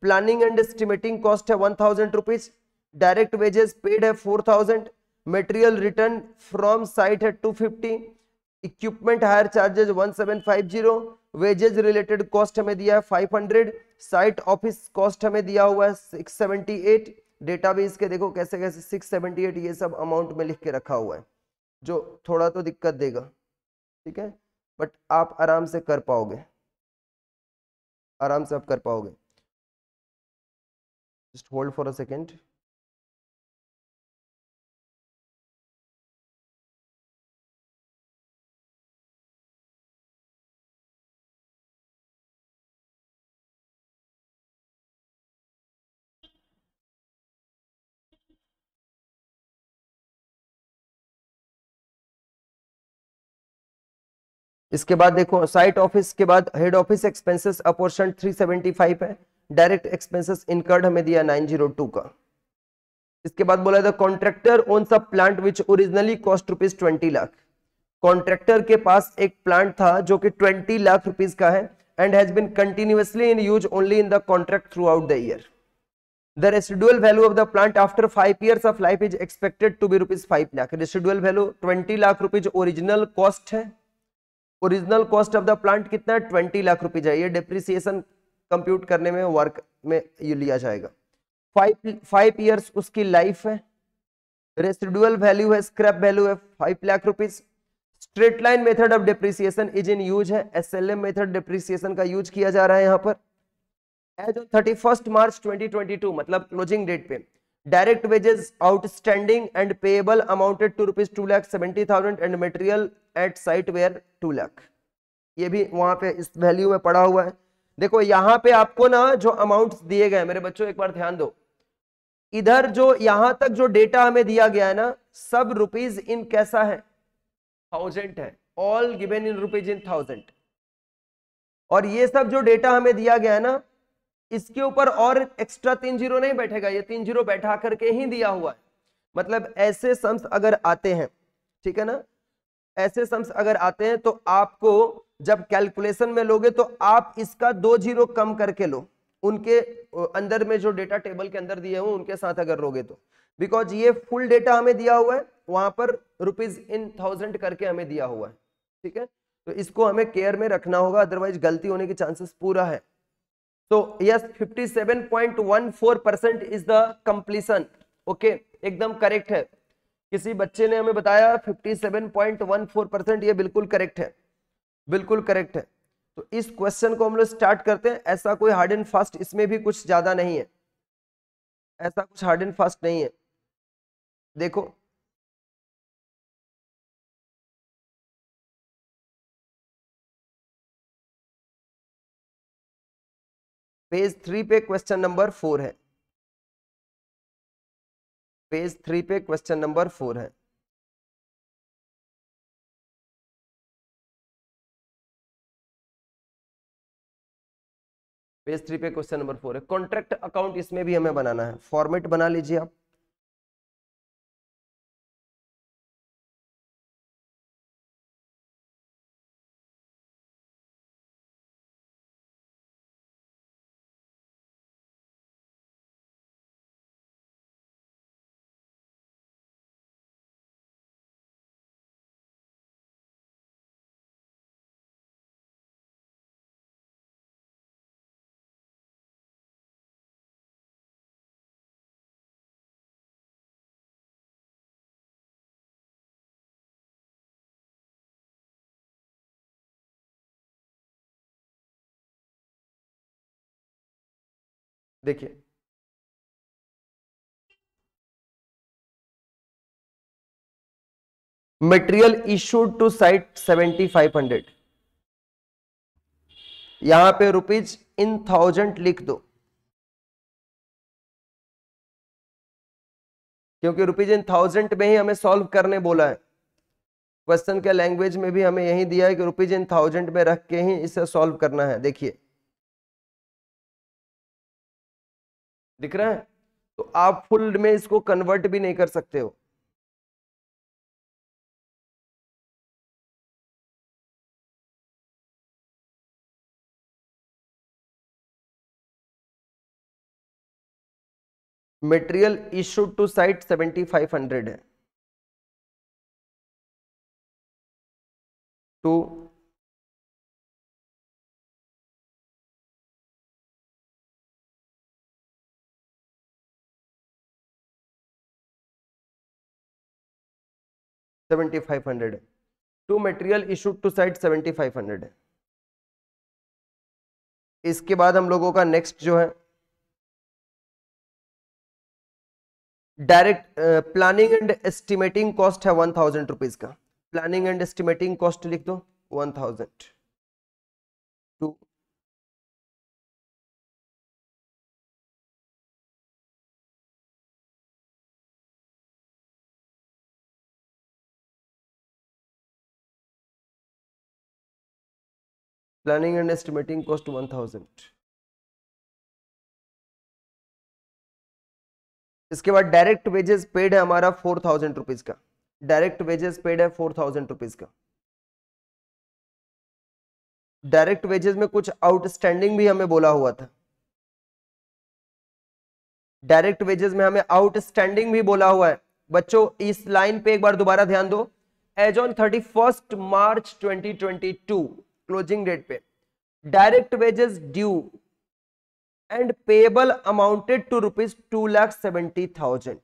प्लानिंग एंड एस्टिमेटिंग कॉस्ट है 1,000 रुपीज। डायरेक्ट वेजेस पेड है 4,000। मटेरियल रिटर्न फ्रॉम साइट है 250। Equipment higher charges 1750। Wages related cost हमें दिया है 500। साइट ऑफिस कॉस्ट हमें दिया हुआ है 678। डेटाबेस के देखो कैसे कैसे 678 ये सब अमाउंट में लिख के रखा हुआ है, जो थोड़ा तो दिक्कत देगा, ठीक है, बट आप आराम से कर पाओगे, आराम से आप कर पाओगे। Just hold for a second. इसके बाद देखो साइट ऑफिस के बाद हेड ऑफिस एक्सपेंसेस अपोर्शन 375 है। डायरेक्ट एक्सपेंसेस इनकर्ड हमें दिया 902 का। इसके बाद बोला था contractor owns a plant which originally cost rupees 20 lakh. Contractor के पास एक प्लांट था जो कि 20 लाख रुपीज का है and has been continuously in use only in the contract throughout the year. The residual value of the plant after 5 years of life is expected to be rupees 5 lakh. Residual value 20 lakh rupees original cost है। Original cost of the plant कितना है 20 लाख रुपीज है। ये डिप्रिसिएशन कंप्यूट करने में वर्क में ये लिया जाएगा। 5 इयर्स उसकी लाइफ है। रेसिडुअल वैल्यू है, स्क्रैप वैल्यू है 5 lakh rupees. Straight line method of depreciation is in use है, एसएलएम मेथड डिप्रिसिएशन का यूज किया जा रहा है यहाँ पर। एज ऑन 31 मार्च 2022 मतलब क्लोजिंग डेट पे direct wages outstanding and payable amounted to rupees 2,70,000 and material at site were 2 lakh. ये भी वहां पे इस वैल्यू में पड़ा हुआ है। देखो यहाँ पे आपको ना जो अमाउंट्स दिए गए मेरे बच्चों एक बार ध्यान दो, इधर जो यहां तक जो डेटा हमें दिया गया है ना सब रुपीज इन कैसा है 1000 है, all given in rupees in 1000। और ये सब जो डेटा हमें दिया गया है ना इसके ऊपर और एक्स्ट्रा 3 जीरो नहीं बैठेगा, ये 3 जीरो बैठा करके ही दिया हुआ है। मतलब ऐसे सम्स अगर आते हैं, ठीक है ना, ऐसे सम्स अगर आते हैं तो आपको जब कैलकुलेशन में लोगे तो आप इसका 2 जीरो कम करके लो, उनके अंदर में जो डेटा टेबल के अंदर दिए हुए उनके साथ अगर लोगे तो, बिकॉज ये फुल डेटा हमें दिया हुआ है, वहां पर रुपीज इन 1000 करके हमें दिया हुआ है, ठीक है। तो इसको हमें केयर में रखना होगा, अदरवाइज गलती होने की चांसेस पूरा है। तो yes 57.14% is the completion, okay, एकदम करेक्ट है। किसी बच्चे ने हमें बताया 57.14%, ये बिल्कुल करेक्ट है, बिल्कुल करेक्ट है। तो इस क्वेश्चन को हम लोग स्टार्ट करते हैं। ऐसा कोई हार्ड एंड फास्ट इसमें भी कुछ ज्यादा नहीं है, ऐसा कुछ हार्ड एंड फास्ट नहीं है। देखो पेज 3 पे क्वेश्चन नंबर 4 है, पेज 3 पे क्वेश्चन नंबर 4 है। पेज 3 पे क्वेश्चन नंबर 4 है। कॉन्ट्रैक्ट अकाउंट इसमें भी हमें बनाना है, फॉर्मेट बना लीजिए आप। देखिए मटेरियल इशूड टू साइट 7500, यहां पे रुपीज इन 1000 लिख दो, क्योंकि रुपीज इन 1000 में ही हमें सॉल्व करने बोला है। क्वेश्चन के लैंग्वेज में भी हमें यही दिया है कि रुपीज इन 1000 में रख के ही इसे सॉल्व करना है। देखिए दिख रहा है, तो आप फुल में इसको कन्वर्ट भी नहीं कर सकते हो। मटेरियल इशूड टू साइट 7500 है, टू 7500 है, to material issued to site 7500 है। इसके बाद हम लोगों का नेक्स्ट जो है direct planning and estimating cost है 1000 रुपीज का। प्लानिंग एंड एस्टिमेटिंग कॉस्ट लिख दो 1000। To planning and estimating cost 1000। इसके बाद डायरेक्ट वेजेस पेड है हमारा 4000 रुपीज का। डायरेक्ट वेजेस पेड है 4000 रुपीज का। डायरेक्ट वेजेस में कुछ आउटस्टैंडिंग भी हमें बोला हुआ था। डायरेक्ट वेजेस में हमें आउटस्टैंडिंग भी बोला हुआ है। बच्चों इस लाइन पे एक बार दोबारा ध्यान दो। As on 31 March 2022 closing date पे direct wages due and payable amounted to rupees 2,70,000।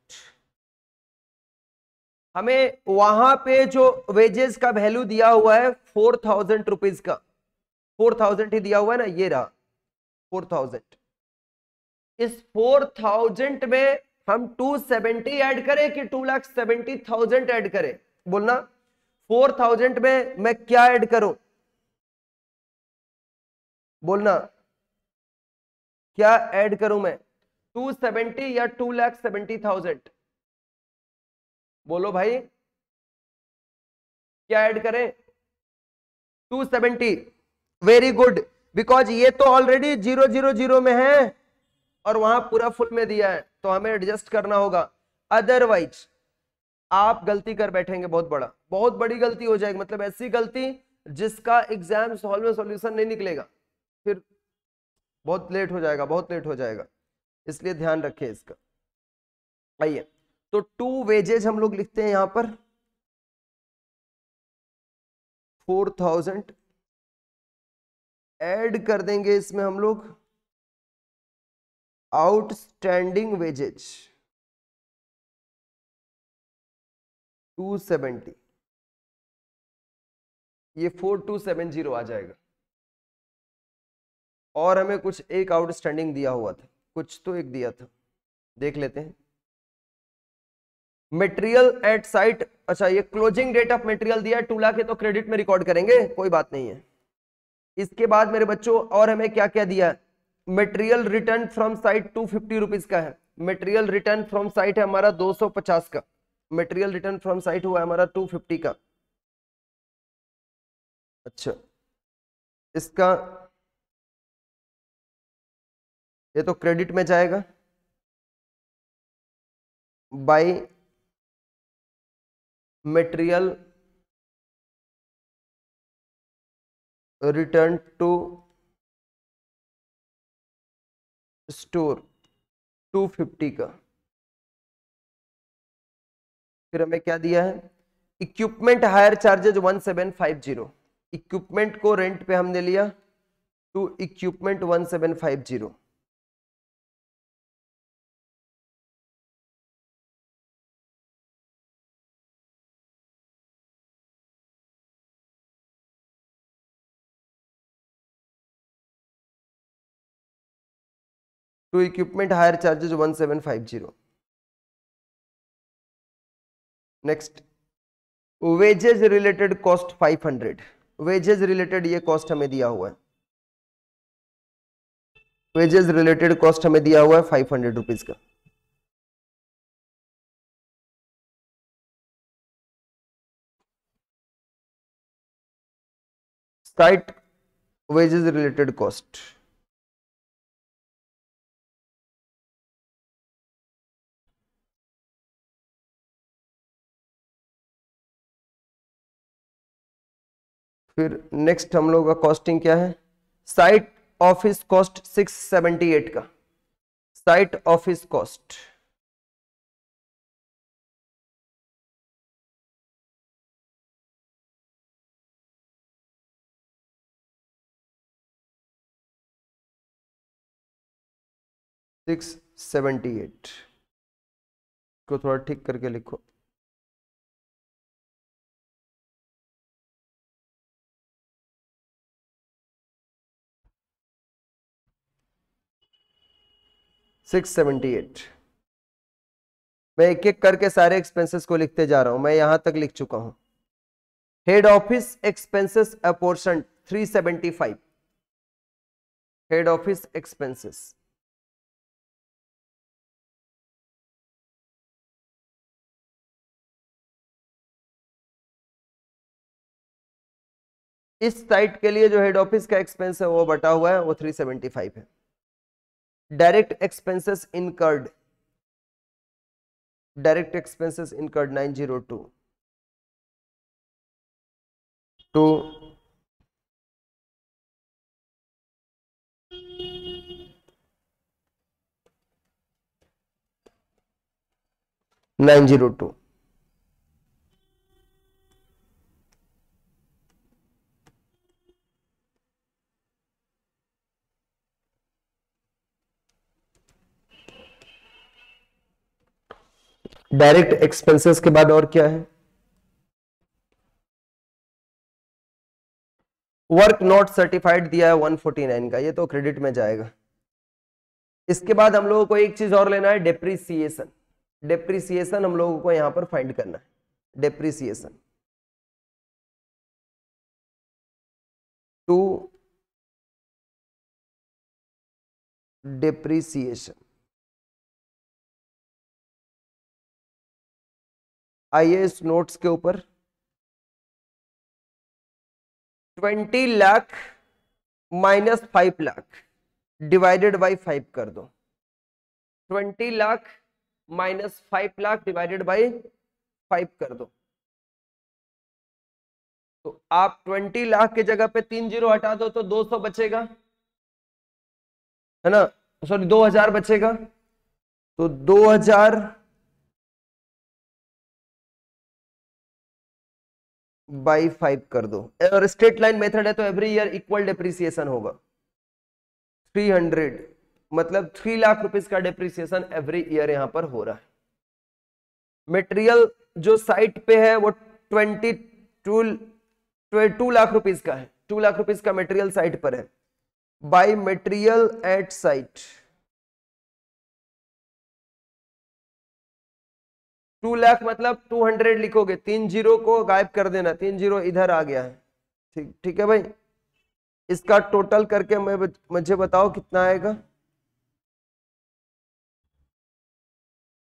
हमें वहां पे जो वेजेस का वैल्यू दिया हुआ है 4000 रुपीज का, 4000 ही दिया हुआ है ना, ये रहा 4000। इस 4000 में हम 270 ऐड करें कि 2,70,000 ऐड करें? बोलना 4000 में मैं क्या ऐड करूं? बोलना क्या ऐड करूं मैं, 270 या 2,70,000? बोलो भाई क्या ऐड करें? 270। वेरी गुड, बिकॉज ये तो ऑलरेडी 000 में है और वहां पूरा फुल में दिया है, तो हमें एडजस्ट करना होगा। अदरवाइज आप गलती कर बैठेंगे, बहुत बड़ी गलती हो जाएगी। मतलब ऐसी गलती जिसका एग्जाम हॉल में सॉल्यूशन नहीं निकलेगा, फिर बहुत लेट हो जाएगा, बहुत लेट हो जाएगा। इसलिए ध्यान रखें इसका। आइए, तो टू वेजेज हम लोग लिखते हैं यहां पर 4000 ऐड कर देंगे इसमें हम लोग आउटस्टैंडिंग वेजेज 270, ये 4270 आ जाएगा। और हमें कुछ एक आउटस्टैंडिंग दिया हुआ था, कुछ तो एक दिया था, देख लेते हैं। मटेरियल एट साइट, अच्छा ये क्लोजिंग डेट ऑफ मटेरियल दिया है 2 लाख, तो क्रेडिट में रिकॉर्ड करेंगे, कोई बात नहीं है। इसके बाद मेरे बच्चों और हमें क्या क्या दिया है, material return from site 250 rupees का है। मटेरियल रिटर्न फ्रॉम साइट है हमारा 250 का, मटेरियल रिटर्न फ्रॉम साइट हुआ है हमारा 250 का। अच्छा इसका ये तो क्रेडिट में जाएगा, by material return to store 250 का। फिर हमें क्या दिया है, इक्विपमेंट हायर चार्जेज 1750, इक्विपमेंट को रेंट पे हमने लिया to equipment 1750। To equipment hire charges 1750। Next wages related cost 500, wages related ये कॉस्ट हमें दिया हुआ है, वेजेज रिलेटेड कॉस्ट हमें दिया हुआ है 500 रुपीज का। साइट वेजेज रिलेटेड कॉस्ट, फिर नेक्स्ट हम लोग का कॉस्टिंग क्या है, साइट ऑफिस कॉस्ट 678 का, साइट ऑफिस कॉस्ट सिक्स 78 को थोड़ा ठीक करके लिखो। सिक्स 78, मैं एक एक करके सारे एक्सपेंसेस को लिखते जा रहा हूं, मैं यहां तक लिख चुका हूं। Head office expenses apportion 375, head office expenses इस साइट के लिए जो हेड ऑफिस का एक्सपेंस है वो बटा हुआ है, वो 375 है। Direct expenses incurred, direct expenses incurred 902 to 902। Direct expenses के बाद और क्या है, वर्क नॉट सर्टिफाइड दिया है 149 का, ये तो क्रेडिट में जाएगा। इसके बाद हम लोगों को एक चीज और लेना है, डेप्रीसिएशन, डेप्रीसिएशन हम लोगों को यहां पर फाइंड करना है, डेप्रीसिएशन टू डेप्रीसिएशन। आइए इस नोट्स के ऊपर 20 lakh minus 5 lakh divided by 5 कर दो, 20 lakh minus 5 lakh divided by 5 कर दो। तो आप 20 लाख की जगह पे 3 जीरो हटा दो तो 200 बचेगा, है ना, सॉरी 2000 बचेगा। तो 2000 बाई 5 कर दो, और स्ट्रेट लाइन मेथड है तो एवरी ईयर इक्वल डेप्रिसिएशन होगा। 300 मतलब 3 लाख रुपीस का डेप्रिसिएशन एवरी ईयर यहां पर हो रहा है। मटेरियल जो साइट पे है वो 2 लाख रुपीस का है, 2 लाख रुपीस का मटेरियल साइट पर है। By material at site 2 lakh मतलब 200 लिखोगे, 3 जीरो को गायब कर देना, 3 जीरो इधर आ गया है। ठीक ठीक है भाई, इसका टोटल करके मुझे बताओ कितना आएगा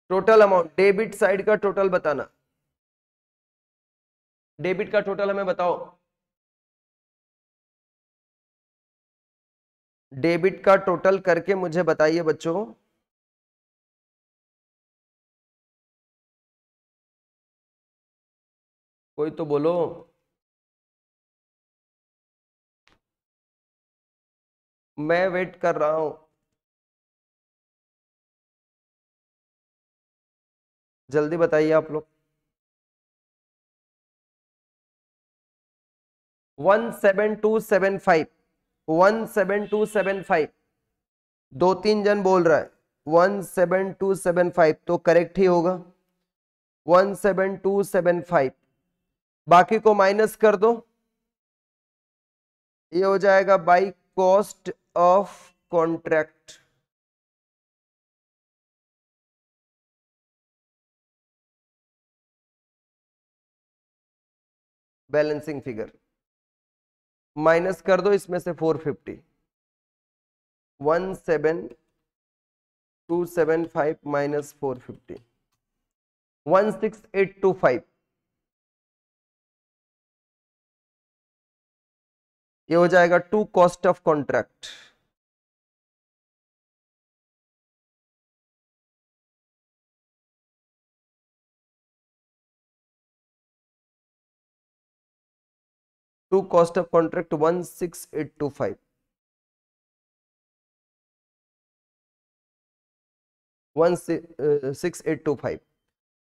टोटल अमाउंट। डेबिट साइड का टोटल बताना, डेबिट का टोटल हमें बताओ। डेबिट का टोटल करके मुझे बताइए बच्चों। कोई तो बोलो। मैं वेट कर रहा हूं, जल्दी बताइए आप लोग। 17275, 17275, 2-3 जन बोल रहा है 17275, तो करेक्ट ही होगा 17275। बाकी को माइनस कर दो, ये हो जाएगा by cost of contract. Balancing figure minus कर दो इसमें से 450, 17275 माइनस 450, 16825। ये हो जाएगा to cost of contract. To cost of contract 16825, 16825।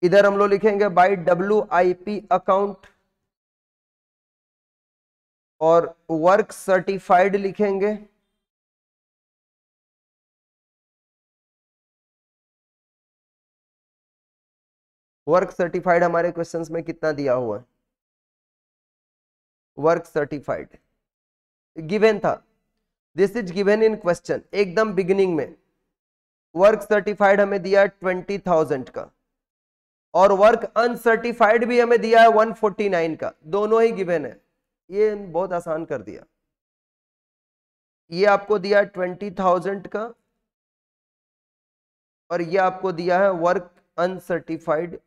इधर हम लोग लिखेंगे बाई WIP अकाउंट और वर्क सर्टिफाइड लिखेंगे। वर्क सर्टिफाइड हमारे क्वेश्चंस में कितना दिया हुआ है? वर्क सर्टिफाइड गिवन था, this is given in question एकदम बिगिनिंग में। वर्क सर्टिफाइड हमें दिया 20,000 का और वर्क अनसर्टिफाइड भी हमें दिया है 149 का, दोनों ही गिवन है। ये बहुत आसान कर दिया। ये आपको दिया 20,000 का और ये आपको दिया है वर्क अनसर्टिफाइड।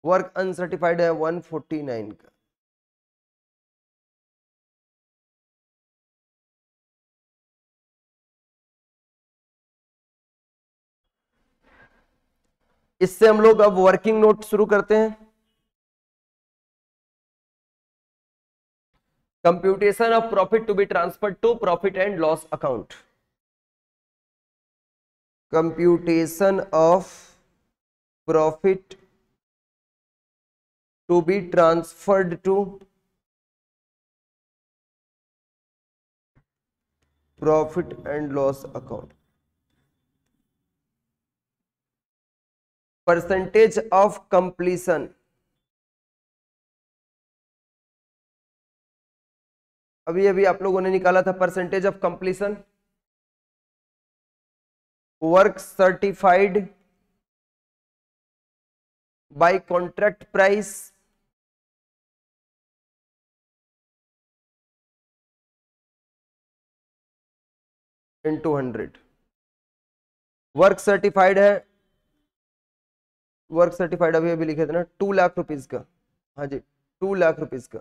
वर्क अनसर्टिफाइड है 149 का। इससे हम लोग अब वर्किंग नोट शुरू करते हैं। Computation of profit to be transferred to profit and loss account. Computation of profit to be transferred to profit and loss account. Percentage of completion, अभी अभी आप लोगों ने निकाला था percentage of completion. Work certified by contract price into 100। Work certified है, वर्क सर्टिफाइड अभी अभी लिखे थे ना 2 लाख रुपीज का। हाँ जी, 2 लाख रुपीज का।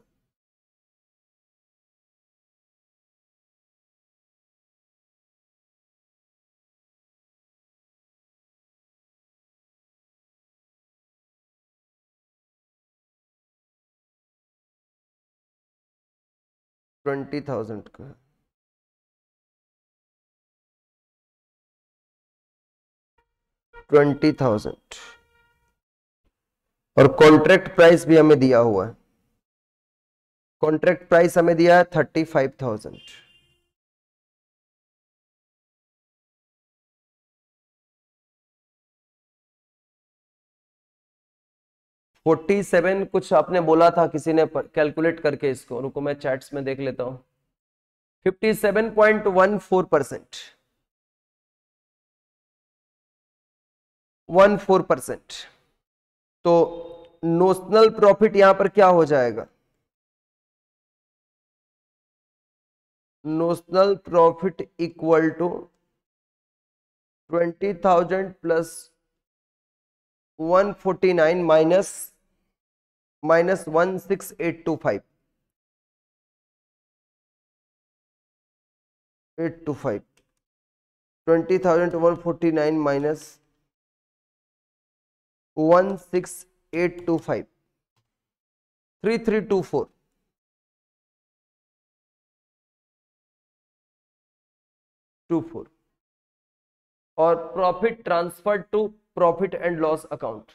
$20,000 का। $20,000 और कॉन्ट्रैक्ट प्राइस भी हमें दिया हुआ है। कॉन्ट्रैक्ट प्राइस हमें दिया है 35,000। $47 कुछ आपने बोला था, किसी ने कैलकुलेट करके, इसको रुको मैं चैट्स में देख लेता हूं। 57.14%। 14%। तो नोशनल प्रॉफिट यहां पर क्या हो जाएगा, notional profit equal to 20,000 plus 149 minus 16825 20,000 to 149 minus 16825 3324 24 और profit transfer to profit and loss account,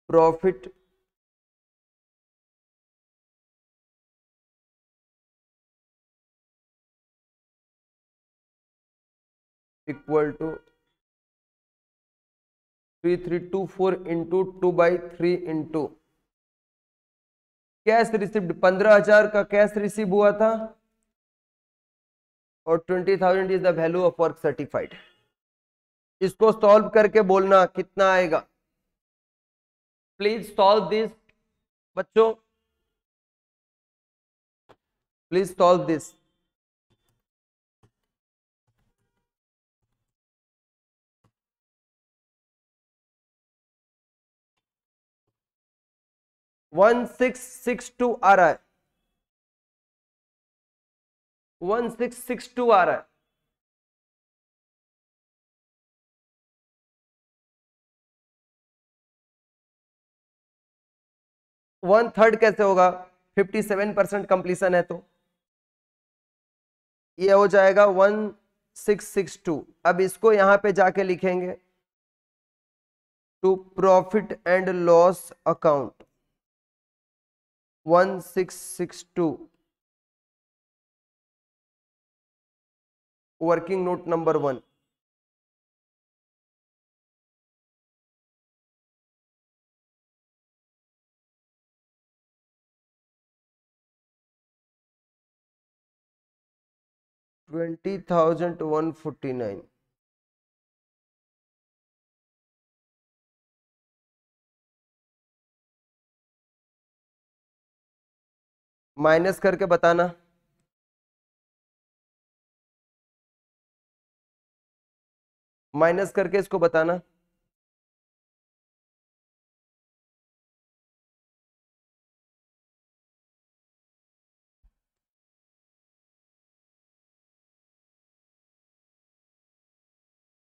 profit equal to 3324 into 2/3 into cash received 15,000 का कैश रिसीव हुआ था और 20,000 is the value of work certified. इसको सॉल्व करके बोलना कितना आएगा, प्लीज सॉल्व दिस बच्चों, प्लीज सॉल्व दिस। वन 1662 आ रहा है, 1662 आ रहा है। वन थर्ड कैसे होगा, 57% कंप्लीशन है तो ये हो जाएगा 1662। अब इसको यहां पे जाके लिखेंगे to profit and loss account 1662 working note number 1। $20,149 minus करके बताना, माइनस करके इसको बताना।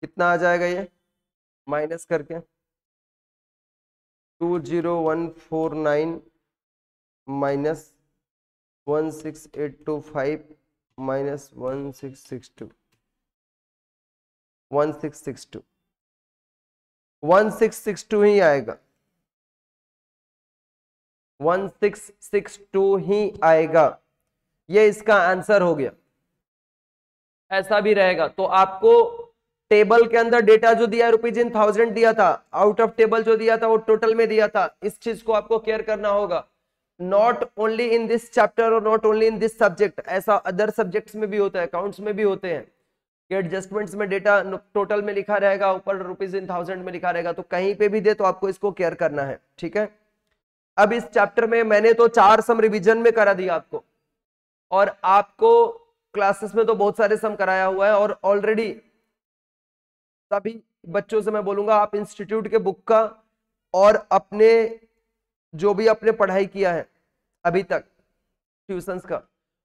कितना आ जाएगा ये माइनस करके, 20149 माइनस 16825 माइनस 1662 1662 ही आएगा, 1662 ही आएगा। ये इसका आंसर हो गया। ऐसा भी रहेगा तो आपको टेबल के अंदर डेटा जो दिया रुपीज इन 1000 दिया था, आउट ऑफ टेबल जो दिया था वो टोटल में दिया था। इस चीज को आपको केयर करना होगा, not only in this chapter और not only in this subject, ऐसा अदर सब्जेक्ट्स में भी होता है, अकाउंट्स में भी होते हैं कि एडजस्टमेंट्स में डेटा टोटल में लिखा रहेगा, ऊपर रुपीज इन 1000 में लिखा रहेगा, तो कहीं पे भी दे तो आपको इसको केयर करना है, ठीक है। अब इस चैप्टर में मैंने तो 4 सम रिवीजन में करा दिया आपको, और आपको क्लासेस में तो बहुत सारे सम कराया हुआ है, और ऑलरेडी सभी बच्चों से मैं बोलूंगा आप इंस्टीट्यूट के बुक का और अपने जो भी आपने पढ़ाई किया है अभी तक ट्यूशंस का,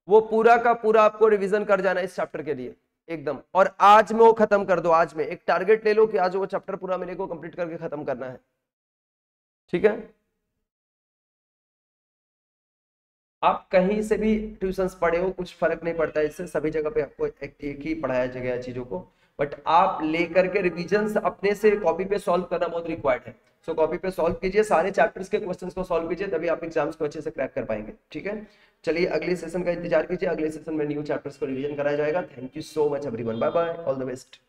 वो पूरा का पूरा आपको रिवीजन कर जाना इस चैप्टर के लिए एकदम। और आज में वो खत्म कर दो, आज में एक टारगेट ले लो कि आज वो चैप्टर पूरा मेरे को कंप्लीट करके खत्म करना है, ठीक है। आप कहीं से भी ट्यूशंस पढ़े हो कुछ फर्क नहीं पड़ता, इससे सभी जगह पे आपको एक ही पढ़ाया जाएगा चीजों को, बट आप लेकर के रिवीजन अपने से कॉपी पे सॉल्व करना बहुत रिक्वायर्ड है। सो कॉपी पे सॉल्व कीजिए, सारे चैप्टर्स के क्वेश्चंस को सॉल्व कीजिए, तभी आप एग्जाम्स को अच्छे से क्रैक कर पाएंगे, ठीक है। चलिए अगले सेशन का इंतजार कीजिए, अगले सेशन में न्यू चैप्टर्स को रिवीजन कराया जाएगा। Thank you so much everyone, bye bye, all the best.